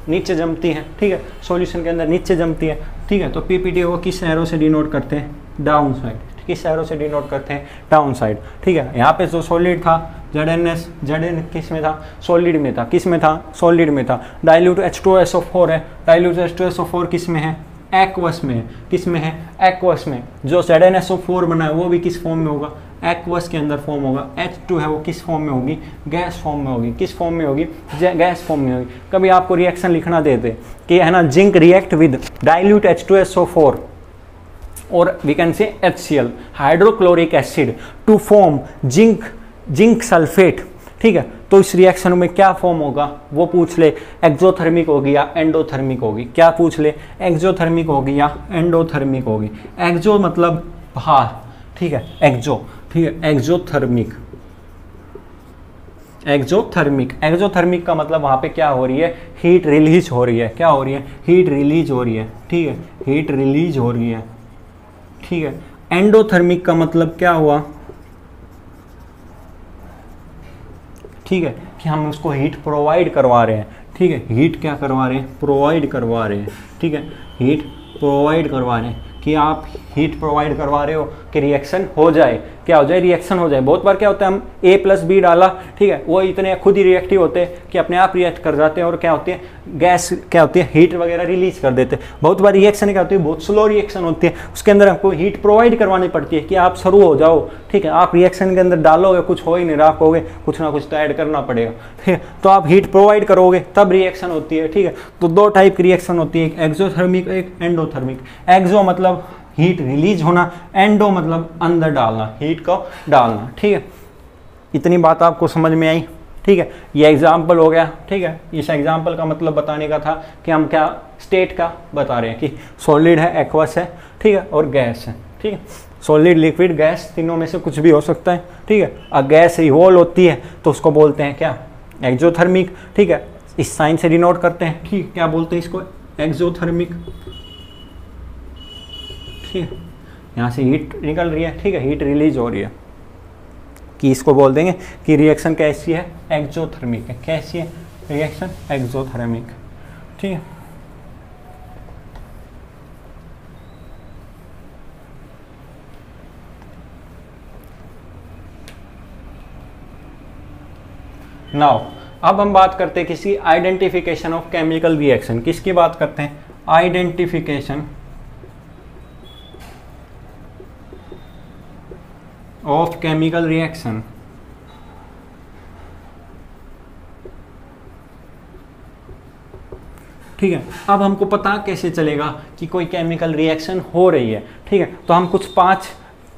नीचे जमती है। ठीक है, सॉल्यूशन के अंदर नीचे जमती है। ठीक है, तो पीपीटी को किस एरो से डिनोट करते हैं? Down side. किस एरो से डिनोट करते हैं? Down side. ठीक है, यहाँ पे जो सॉलिड था Zn किस में था? सॉलिड में था। किस में था? सॉलिड में था। डाइल्यूट H2SO4 है। डाइल्यूट H2SO4 किस में है? एक्वस में है। किस में है? एक्वस में। जो ZnSO4 बना है वो भी किस फॉर्म में होगा? एक्वस के अंदर फॉर्म होगा। H2 है वो किस फॉर्म में होगी? गैस फॉर्म में होगी। किस फॉर्म में होगी? गैस फॉर्म में होगी। कभी आपको रिएक्शन लिखना देते कि है ना, zinc react with dilute H2SO4 और we can say HCl hydrochloric acid to form zinc sulphate. ठीक है, तो इस रिएक्शन में क्या फॉर्म होगा वो पूछ ले, एक्सोथर्मिक होगी या एंडोथर्मिक होगी। क्या पूछ ले? एक्सोथर्मिक होगी या एंडोथर्मिक होगी। एक्सो मतलब बाहर। ठीक है, एक्सो। ठीक है, एक्सोथर्मिक। एक्सोथर्मिक का मतलब वहां पे क्या हो रही है? हीट रिलीज हो रही है। क्या हो रही है? हीट रिलीज हो रही है। ठीक है, हीट रिलीज हो रही है। ठीक है, एंडोथर्मिक का मतलब क्या हुआ? ठीक है, कि हम उसको हीट प्रोवाइड करवा रहे हैं। ठीक है, हीट क्या करवा रहे हैं? प्रोवाइड करवा रहे हैं। ठीक है, हीट प्रोवाइड करवा रहे हैं कि आप हीट प्रोवाइड करवा रहे हो कि रिएक्शन हो जाए। क्या हो जाए? रिएक्शन हो जाए। बहुत बार क्या होता है, हम A+B डाला, ठीक है, वो इतने खुद ही रिएक्टिव होते हैं कि अपने आप रिएक्ट कर जाते हैं और क्या होती है? गैस क्या होती है? हीट वगैरह रिलीज कर देते हैं। बहुत बार रिएक्शन क्या होती है? बहुत स्लो रिएक्शन होती है, उसके अंदर आपको हीट प्रोवाइड करवानी पड़ती है कि आप शुरू हो जाओ। ठीक है, आप रिएक्शन के अंदर डालोगे, कुछ हो ही नहीं रहा, कहोगे कुछ ना कुछ तो ऐड करना पड़ेगा। ठीक है, तो आप हीट प्रोवाइड करोगे तब रिएक्शन होती है। ठीक है, तो दो टाइप की रिएक्शन होती है, एक एक्सोथर्मिक, एक एंडोथर्मिक। एक्सो मतलब हीट रिलीज होना, एंडो मतलब अंदर डालना, हीट को डालना। ठीक है, इतनी बात आपको समझ में आई। ठीक है, ये एग्जाम्पल हो गया। ठीक है, इस एग्जाम्पल का मतलब बताने का था कि हम क्या स्टेट का बता रहे हैं कि सॉलिड है, एक्वस है, ठीक है, और गैस है। ठीक है, सॉलिड, लिक्विड, गैस, तीनों में से कुछ भी हो सकता है। ठीक है, अब गैस रिवॉल्व होती है तो उसको बोलते हैं क्या? एक्सोथर्मिक। ठीक है, इस साइन से डिनोट करते हैं। ठीक, क्या बोलते हैं इसको? एक्सोथर्मिक। ठीक है, यहाँ से हीट निकल रही है। ठीक है, हीट रिलीज हो रही है कि इसको बोल देंगे कि रिएक्शन कैसी है? एक्सोथर्मिक है। कैसी है रिएक्शन? एक्सोथर्मिक। ठीक है, नाउ अब हम बात करते हैं किसी आइडेंटिफिकेशन ऑफ केमिकल रिएक्शन। किसकी बात करते हैं? Identification of chemical reaction. ठीक है, अब हमको पता कैसे चलेगा कि कोई केमिकल रिएक्शन हो रही है? ठीक है, तो हम कुछ 5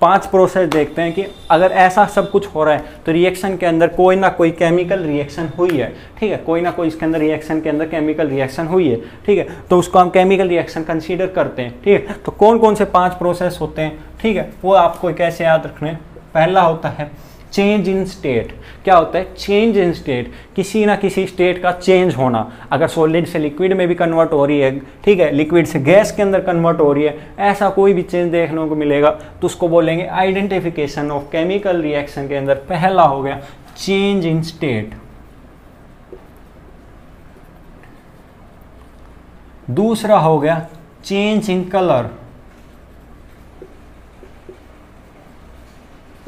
5 प्रोसेस देखते हैं कि अगर ऐसा सब कुछ हो रहा है तो रिएक्शन के अंदर कोई ना कोई केमिकल रिएक्शन हुई है, ठीक है, कोई ना कोई इसके अंदर रिएक्शन के अंदर केमिकल रिएक्शन हुई है, ठीक है, तो उसको हम केमिकल रिएक्शन कंसीडर करते हैं, ठीक है। तो कौन कौन से 5 प्रोसेस होते हैं, ठीक है, वो आपको कैसे याद रखने। पहला होता है चेंज इन स्टेट। क्या होता है चेंज इन स्टेट? किसी ना किसी स्टेट का चेंज होना। अगर सॉलिड से लिक्विड में भी कन्वर्ट हो रही है, ठीक है, लिक्विड से गैस के अंदर कन्वर्ट हो रही है, ऐसा कोई भी चेंज देखने को मिलेगा तो उसको बोलेंगे आइडेंटिफिकेशन ऑफ केमिकल रिएक्शन के अंदर पहला हो गया चेंज इन स्टेट। दूसरा हो गया चेंज इन कलर।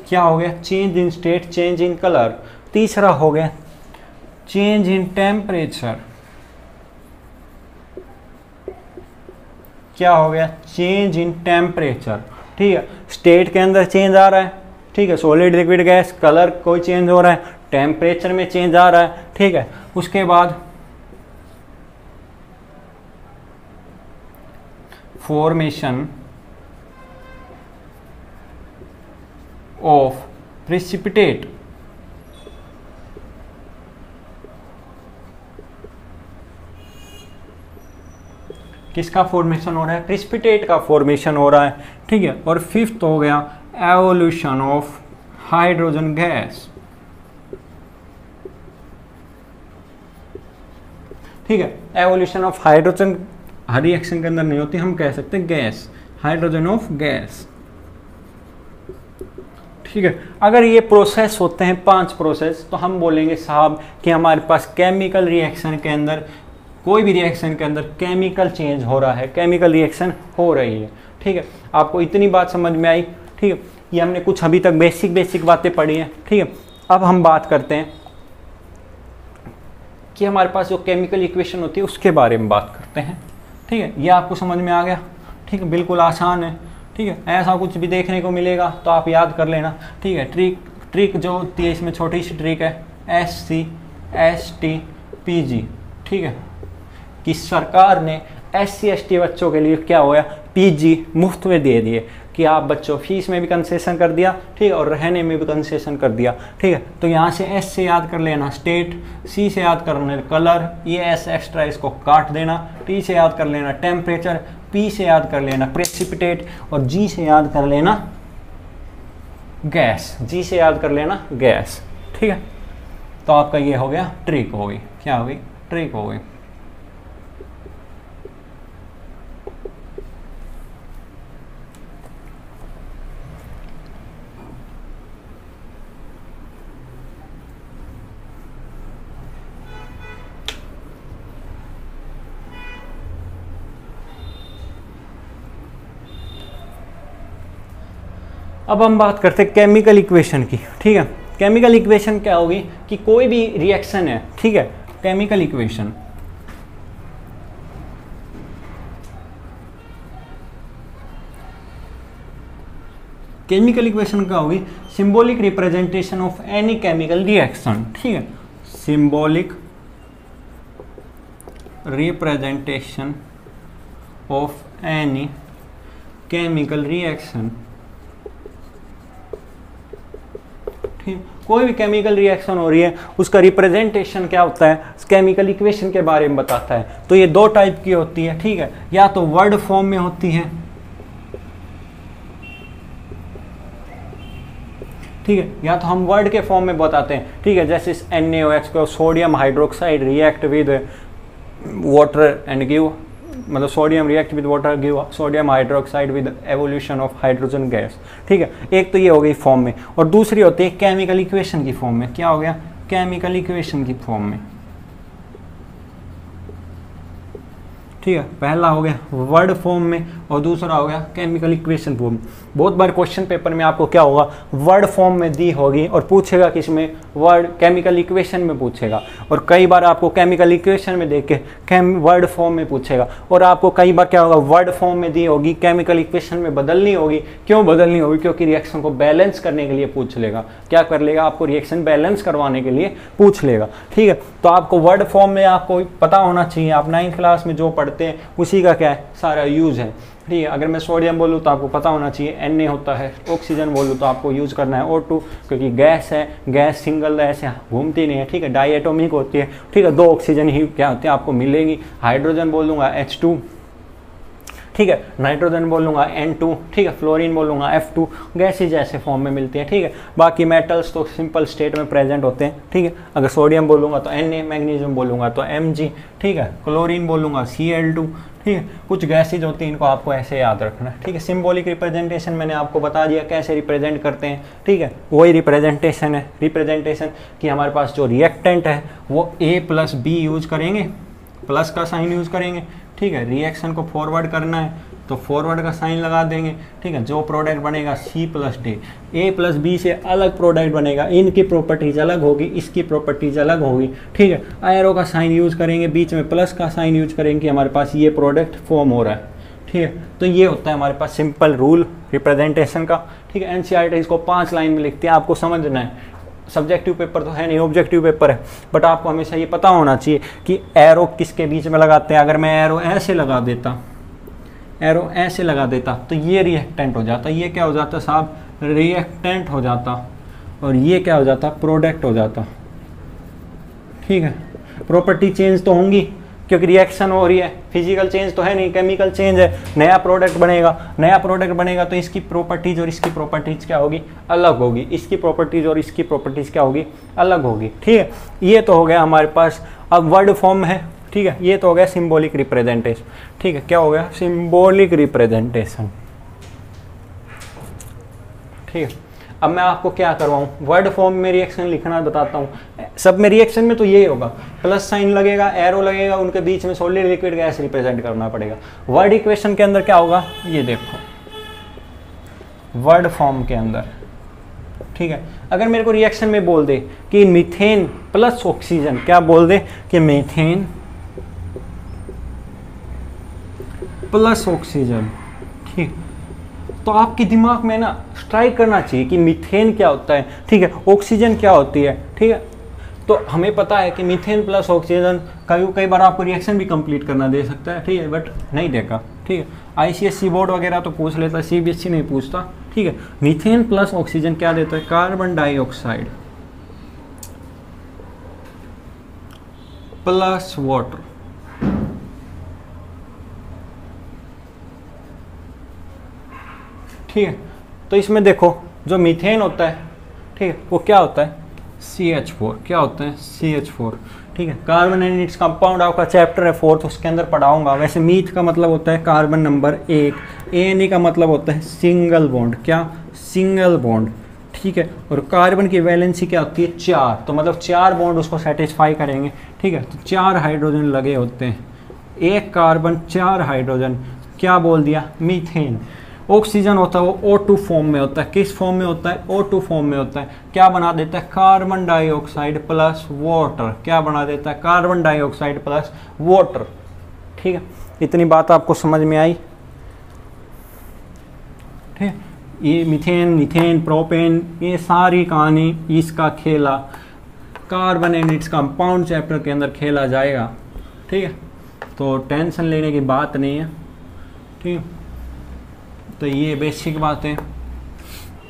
क्या हो गया change in state, change in colour. तीसरा हो गया चेंज इन टेम्परेचर। क्या हो गया चेंज इन टेम्परेचर, ठीक है, स्टेट के अंदर चेंज आ रहा है, ठीक है, सॉलिड लिक्विड गैस, कलर कोई चेंज हो रहा है, टेम्परेचर में चेंज आ रहा है, ठीक है। उसके बाद फॉर्मेशन ऑफ प्रेसिपिटेट। किसका फॉर्मेशन हो रहा है? प्रेसिपिटेट का फॉर्मेशन हो रहा है, ठीक है। और फिफ्थ हो गया एवोल्यूशन ऑफ हाइड्रोजन गैस, ठीक है। Evolution of hydrogen her reaction के अंदर नहीं होती, हम कह सकते हैं गैस, हाइड्रोजन ऑफ गैस, ठीक है। अगर ये प्रोसेस होते हैं 5 प्रोसेस तो हम बोलेंगे साहब कि हमारे पास केमिकल रिएक्शन के अंदर, कोई भी रिएक्शन के अंदर केमिकल चेंज हो रहा है, केमिकल रिएक्शन हो रही है, ठीक है। आपको इतनी बात समझ में आई, ठीक है। ये हमने कुछ अभी तक बेसिक बातें पढ़ी हैं, ठीक है। अब हम बात करते हैं कि हमारे पास जो केमिकल इक्वेशन होती है उसके बारे में बात करते हैं, ठीक है। ये आपको समझ में आ गया, ठीक है, बिल्कुल आसान है, ठीक है। ऐसा कुछ भी देखने को मिलेगा तो आप याद कर लेना, ठीक है। ट्रिक जो होती है इसमें छोटी सी ट्रिक है, SC/ST/PG, ठीक है, कि सरकार ने SC/ST बच्चों के लिए क्या हुआ, PG मुफ्त में दे दिए, कि आप बच्चों फीस में भी कंसेशन कर दिया, ठीक है, और रहने में भी कंसेशन कर दिया, ठीक है। तो यहाँ से S से याद कर लेना स्टेट, C से याद कर लेना कलर, ये S एक्स्ट्रा इसको काट देना, T से याद कर लेना टेम्परेचर, P से याद कर लेना प्रेसिपिटेट, और G से याद कर लेना गैस, G से याद कर लेना गैस, ठीक है। तो आपका ये हो गया ट्रिक हो गई, क्या हो गई, ट्रिक हो गई। अब हम बात करते हैं केमिकल इक्वेशन की, ठीक है। केमिकल इक्वेशन क्या होगी कि कोई भी रिएक्शन है, ठीक है, केमिकल इक्वेशन, केमिकल इक्वेशन क्या होगी, symbolic representation of any chemical reaction, ठीक है, symbolic representation of any chemical reaction, ठीक। कोई भी केमिकल रिएक्शन हो रही है उसका रिप्रेजेंटेशन क्या होता है, केमिकल इक्वेशन के बारे में बताता है। तो ये 2 टाइप की होती है, ठीक है, या तो वर्ड फॉर्म में होती है, ठीक है, या तो हम वर्ड के फॉर्म में बताते हैं, ठीक है, जैसे इस NaOH को sodium hydroxide react with water and give, मतलब sodium react with water give sodium hydroxide with evolution of hydrogen gas, ठीक है। एक तो ये हो गई फॉर्म में, और दूसरी होती है केमिकल इक्वेशन की फॉर्म में। क्या हो गया, केमिकल इक्वेशन की फॉर्म में, ठीक है। पहला हो गया वर्ड फॉर्म में और दूसरा हो गया केमिकल इक्वेशन फॉर्म। बहुत बार क्वेश्चन पेपर में आपको क्या होगा, वर्ड फॉर्म में दी होगी और पूछेगा किस में, वर्ड केमिकल इक्वेशन में पूछेगा, और कई बार आपको केमिकल इक्वेशन में देख के वर्ड फॉर्म में पूछेगा, और आपको कई बार क्या होगा, वर्ड फॉर्म में दी होगी केमिकल इक्वेशन में बदलनी होगी। क्यों बदलनी होगी, क्योंकि रिएक्शन को बैलेंस करने के लिए पूछ लेगा। क्या कर लेगा, आपको रिएक्शन बैलेंस करवाने के लिए पूछ लेगा, ठीक है। तो आपको वर्ड फॉर्म में आपको पता होना चाहिए, आप 9th क्लास में जो पढ़ते हैं उसी का क्या है, सारा यूज है, ठीक है। अगर मैं सोडियम बोलूँ तो आपको पता होना चाहिए Na होता है, ऑक्सीजन बोलूँ तो आपको यूज़ करना है O2, क्योंकि गैस है, गैस सिंगल ऐसे घूमती नहीं है, ठीक है, डाई एटॉमिक होती है, ठीक है, 2 ऑक्सीजन ही क्या होती है आपको मिलेंगी। हाइड्रोजन बोलूँगा H2, ठीक है, नाइट्रोजन बोलूँगा N2, ठीक है, फ्लोरीन बोलूँगा F2, गैसेज ऐसे फॉर्म में मिलती है, ठीक है। बाकी मेटल्स तो सिंपल स्टेट में प्रेजेंट होते हैं, ठीक है। अगर सोडियम बोलूँगा तो Na, मैग्नीशियम बोलूँगा तो Mg, ठीक है, क्लोरीन बोलूँगा Cl2, ठीक है। कुछ गैसेज होती हैं, इनको आपको ऐसे याद रखना है, ठीक है। सिंबॉलिक रिप्रेजेंटेशन मैंने आपको बता दिया कैसे रिप्रेजेंट करते हैं, ठीक है, वही रिप्रेजेंटेशन है। रिप्रेजेंटेशन कि हमारे पास जो रिएक्टेंट है वो A+B यूज करेंगे, प्लस का साइन यूज करेंगे, ठीक है। रिएक्शन को फॉरवर्ड करना है तो फॉरवर्ड का साइन लगा देंगे, ठीक है। जो प्रोडक्ट बनेगा C+D, A+B से अलग प्रोडक्ट बनेगा, इनकी प्रॉपर्टीज अलग होगी, इसकी प्रॉपर्टीज अलग होगी, ठीक है। एरो का साइन यूज करेंगे, बीच में प्लस का साइन यूज करेंगे कि हमारे पास ये प्रोडक्ट फॉर्म हो रहा है, ठीक है। तो ये होता है हमारे पास सिंपल रूल रिप्रेजेंटेशन का, ठीक है। NCERT इसको 5 लाइन में लिखती है, आपको समझना है। सब्जेक्टिव पेपर तो है नहीं, ऑब्जेक्टिव पेपर है, बट आपको हमेशा ये पता होना चाहिए कि एरो किसके बीच में लगाते हैं। अगर मैं एरो ऐसे लगा देता तो ये रिएक्टेंट हो जाता, ये क्या हो जाता साहब, रिएक्टेंट हो जाता, और ये क्या हो जाता, प्रोडक्ट हो जाता, ठीक है। प्रॉपर्टी चेंज तो होंगी क्योंकि रिएक्शन हो रही है, फिजिकल चेंज तो है नहीं, केमिकल चेंज है, नया प्रोडक्ट बनेगा तो इसकी प्रॉपर्टीज और इसकी प्रॉपर्टीज क्या होगी, अलग होगी, इसकी प्रॉपर्टीज और इसकी प्रॉपर्टीज क्या होगी, अलग होगी, ठीक है। ये तो हो गया हमारे पास, अब वर्ड फॉर्म है, ठीक है। ये तो हो गया सिंबॉलिक रिप्रेजेंटेशन, ठीक है। क्या हो गया, सिंबॉलिक रिप्रेजेंटेशन, ठीक है। अब मैं आपको क्या करवाऊँ, वर्ड फॉर्म में रिएक्शन लिखना बताता हूँ। सब में रिएक्शन में तो यही होगा, प्लस साइन लगेगा, एरो लगेगा, उनके बीच में सॉलिड लिक्विड गैस रिप्रेजेंट करना पड़ेगा। वर्ड इक्वेशन के अंदर क्या होगा, ये देखो, वर्ड फॉर्म के अंदर, ठीक है। अगर मेरे को रिएक्शन में बोल दे कि मीथेन प्लस ऑक्सीजन, क्या बोल दे कि मीथेन प्लस ऑक्सीजन, ठीक, तो आपके दिमाग में ना स्ट्राइक करना चाहिए कि मीथेन क्या होता है, ठीक है, ऑक्सीजन क्या होती है, ठीक है। तो हमें पता है कि मीथेन प्लस ऑक्सीजन कई बार आपको रिएक्शन भी कंप्लीट करना दे सकता है, ठीक है, बट नहीं देगा, ठीक है। ICSE बोर्ड वगैरह तो पूछ लेता है, CBSE नहीं पूछता, ठीक है। मीथेन प्लस ऑक्सीजन क्या देता है, कार्बन डाइऑक्साइड प्लस वाटर, ठीक है। तो इसमें देखो जो मीथेन होता है, ठीक है, वो क्या होता है, CH4, क्या होता है, CH4, ठीक है। कार्बन एंड इट्स कंपाउंड आपका चैप्टर है 4th, उसके अंदर पढ़ाऊंगा। वैसे मीथ का मतलब होता है कार्बन नंबर 1, ANE का मतलब होता है सिंगल बॉन्ड, क्या, सिंगल बॉन्ड, ठीक है। और कार्बन की वैलेंसी क्या होती है, 4, तो मतलब 4 बॉन्ड उसको सेटिस्फाई करेंगे, ठीक है। तो 4 हाइड्रोजन लगे होते हैं, 1 कार्बन 4 हाइड्रोजन, क्या बोल दिया, मीथेन। ऑक्सीजन होता है वो O2 फॉर्म में होता है, किस फॉर्म में होता है, O2 फॉर्म में होता है, क्या बना देता है, कार्बन डाइऑक्साइड प्लस वाटर, क्या बना देता है, कार्बन डाइऑक्साइड प्लस वाटर, ठीक है। इतनी बात आपको समझ में आई, ठीक है। ये मीथेन, प्रोपेन, ये सारी कहानी इसका खेला carbon and its compound chapter के अंदर खेला जाएगा, ठीक है। तो टेंशन लेने की बात नहीं है, ठीक है। तो ये बेसिक बात है,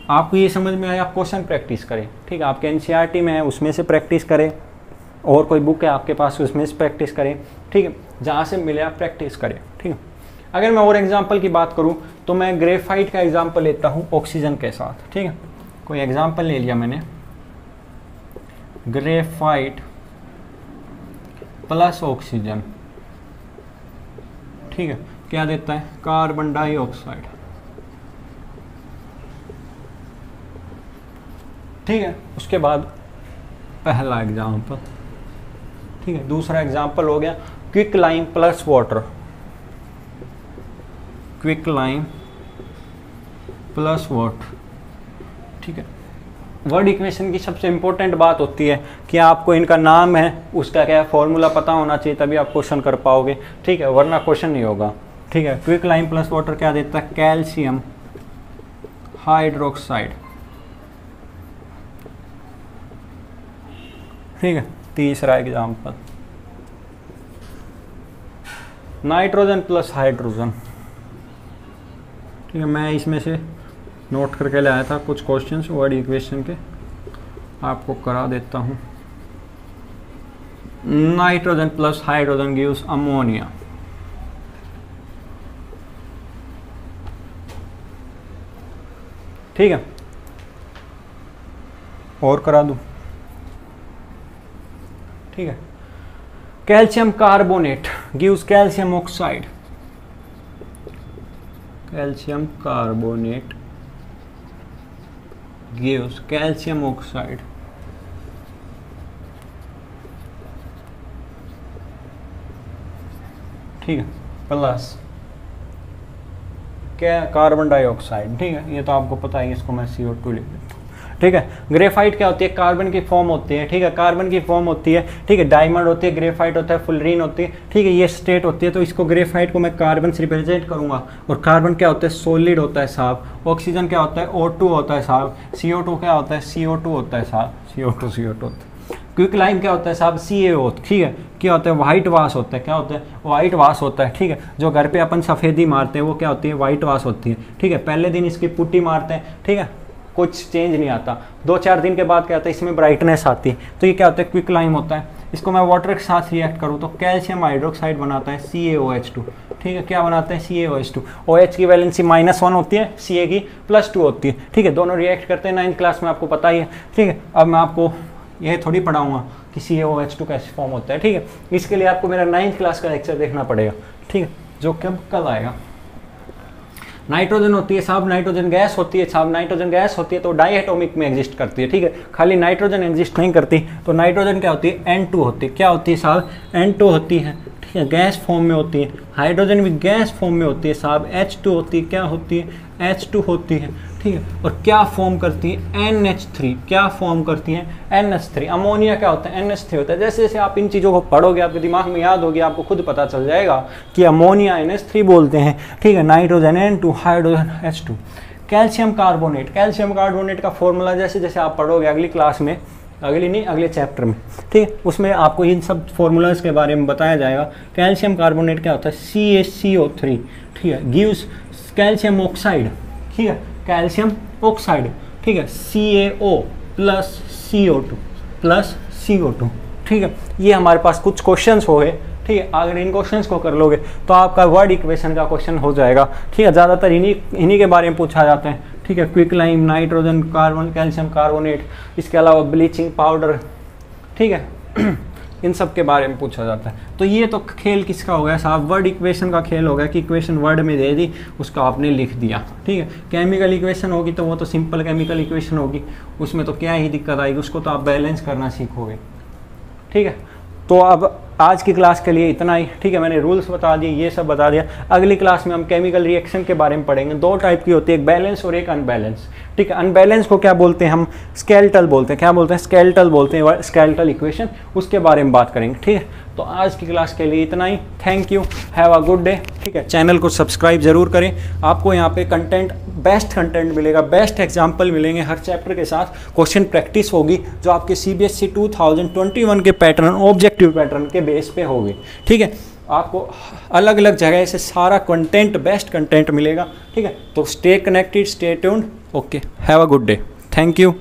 आपको ये समझ में आया, आप क्वेश्चन प्रैक्टिस करें, ठीक है। आपके NCERT में है उसमें से प्रैक्टिस करें, और कोई बुक है आपके पास उसमें से प्रैक्टिस करें, ठीक है। जहाँ से मिले आप प्रैक्टिस करें, ठीक है। अगर मैं और एग्जांपल की बात करूँ तो मैं ग्रेफाइट का एग्जांपल लेता हूँ ऑक्सीजन के साथ, ठीक है। कोई एग्जांपल ले लिया मैंने, ग्रेफाइट प्लस ऑक्सीजन, ठीक है, क्या देता है, कार्बन डाइऑक्साइड, ठीक है। उसके बाद पहला एग्जांपल, ठीक है। दूसरा एग्जांपल हो गया quick lime plus water, quick lime plus water, ठीक है। वर्ड इक्वेशन की सबसे इंपॉर्टेंट बात होती है कि आपको इनका नाम है, उसका क्या फॉर्मूला पता होना चाहिए, तभी आप क्वेश्चन कर पाओगे, ठीक है, वरना क्वेश्चन नहीं होगा, ठीक है। क्विक लाइम प्लस वाटर क्या देता है, कैल्शियम हाइड्रोक्साइड, ठीक है। तीसरा एग्जांपल नाइट्रोजन प्लस हाइड्रोजन, ठीक है, मैं इसमें से नोट करके लाया था कुछ क्वेश्चंस वर्ड इक्वेशन के, आपको करा देता हूँ। Nitrogen plus hydrogen gives ammonia. ठीक है, और करा दूं? ठीक है, calcium carbonate gives calcium oxide. Calcium carbonate gives calcium oxide. ठीक है, प्लस क्या कार्बन डाइऑक्साइड। ठीक है, ये तो आपको पता है, इसको मैं CO2 लिख देता हूँ। ठीक है, ग्रेफाइट क्या होती है? कार्बन की फॉर्म होती है। ठीक है, कार्बन की फॉर्म होती है। ठीक है, डायमंड होती है, ग्रेफाइट होता है, फुलरीन होती है। ठीक है, ये स्टेट होती है। तो इसको ग्रेफाइट को मैं कार्बन से रिप्रेजेंट करूंगा। और कार्बन क्या होता है? सॉलिड होता है साहब। ऑक्सीजन क्या होता है? O2 होता है साहब। CO2 क्या होता है? CO2 होता है साहब। CO2 होता है। क्विकलाइम क्या होता है साहब? CaO। ठीक है, क्या होता है? वाइट वाश होता है। क्या होता है? वाइट वाश होता है। ठीक है, जो घर पे अपन सफ़ेदी मारते हैं वो क्या होती है? वाइट वाश होती है। ठीक है, पहले दिन इसकी पुट्टी मारते हैं। ठीक है, कुछ चेंज नहीं आता। 2-4 दिन के बाद क्या होता है? इसमें ब्राइटनेस आती है। तो ये क्या होता है? क्विकलाइम होता है। इसको मैं वाटर के साथ रिएक्ट करूँ तो कैल्शियम हाइड्रोक्साइड बनाता है CaOH2। ठीक है, क्या बनाता है? CaOH2। OH की वैलेंसी -1 होती है, Ca की +2 होती है। ठीक है, दोनों रिएक्ट करते हैं 9th क्लास में, आपको पता ही है। ठीक है, अब मैं आपको यह थोड़ी पढ़ाऊंगा कि CaOH2 कैसे फॉर्म होता है। ठीक है, इसके लिए आपको मेरा 9th क्लास का लेक्चर देखना पड़ेगा। ठीक है, जो कि अब कल आएगा। नाइट्रोजन होती है साहब, नाइट्रोजन गैस होती है साहब। नाइट्रोजन गैस होती है तो डायएटॉमिक में एग्जिस्ट करती है। ठीक है, खाली नाइट्रोजन एग्जिस्ट नहीं करती। तो नाइट्रोजन क्या होती है? N2 होती है। क्या होती है साहब? N2 होती है। ठीक है, गैस फॉर्म में होती है। हाइड्रोजन भी गैस फॉर्म में होती है साहब। H2 होती है। क्या होती है? H2 होती है। ठीक है, और क्या फॉर्म करती है? NH3। क्या फॉर्म करती है? NH3। अमोनिया क्या होता है? NH3 होता है। जैसे जैसे आप इन चीज़ों को पढ़ोगे, आपके दिमाग में याद होगी, आपको खुद पता चल जाएगा कि अमोनिया NH3 बोलते हैं। ठीक है, nitrogen N2, hydrogen H2। Calcium carbonate. Calcium carbonate का फॉर्मूला जैसे जैसे आप पढ़ोगे अगली क्लास में, अगली नहीं अगले चैप्टर में, ठीक है, उसमें आपको इन सब फॉर्मूलाज के बारे में बताया जाएगा। कैल्शियम कार्बोनेट क्या होता है? CaCO3। ठीक है, गिव्स कैल्शियम ऑक्साइड। ठीक है, कैल्शियम ऑक्साइड। ठीक है, CaO प्लस CO2। ठीक है, ये हमारे पास कुछ क्वेश्चंस हो गए। ठीक है, अगर इन क्वेश्चंस को कर लोगे तो आपका वर्ड इक्वेशन का क्वेश्चन हो जाएगा। ठीक है, ज़्यादातर इन्हीं के बारे में पूछा जाता है। ठीक है, quicklime, nitrogen, carbon, calcium carbonate, इसके अलावा ब्लीचिंग पाउडर। ठीक है, इन सब के बारे में पूछा जाता है। तो ये तो खेल किसका हो गया साहब? वर्ड इक्वेशन का खेल हो गया कि इक्वेशन वर्ड में दे दी, उसका आपने लिख दिया। ठीक है, केमिकल इक्वेशन होगी तो वो तो सिंपल केमिकल इक्वेशन होगी, उसमें तो क्या ही दिक्कत आएगी, उसको तो आप बैलेंस करना सीखोगे। ठीक है, तो अब आज की क्लास के लिए इतना ही। ठीक है, मैंने रूल्स बता दिए, ये सब बता दिया। अगली क्लास में हम केमिकल रिएक्शन के बारे में पढ़ेंगे। 2 टाइप की होती है, एक बैलेंस और एक अनबैलेंस। ठीक है, अनबैलेंस को क्या बोलते हैं? हम स्केलेटल बोलते हैं। क्या बोलते हैं? स्केलेटल बोलते हैं, स्केलेटल इक्वेशन, उसके बारे में बात करेंगे। ठीक है, तो आज की क्लास के लिए इतना ही। Thank you, have a good day. ठीक है, चैनल को सब्सक्राइब जरूर करें। आपको यहाँ पे कंटेंट, बेस्ट कंटेंट मिलेगा, बेस्ट एग्जाम्पल मिलेंगे हर चैप्टर के साथ। क्वेश्चन प्रैक्टिस होगी जो आपके CBSE 2021 के पैटर्न, ऑब्जेक्टिव पैटर्न के बेस पे होगी। ठीक है, आपको अलग अलग जगह से सारा कंटेंट, बेस्ट कंटेंट मिलेगा। ठीक है, तो stay connected, stay tuned. Okay, have a good day. Thank you.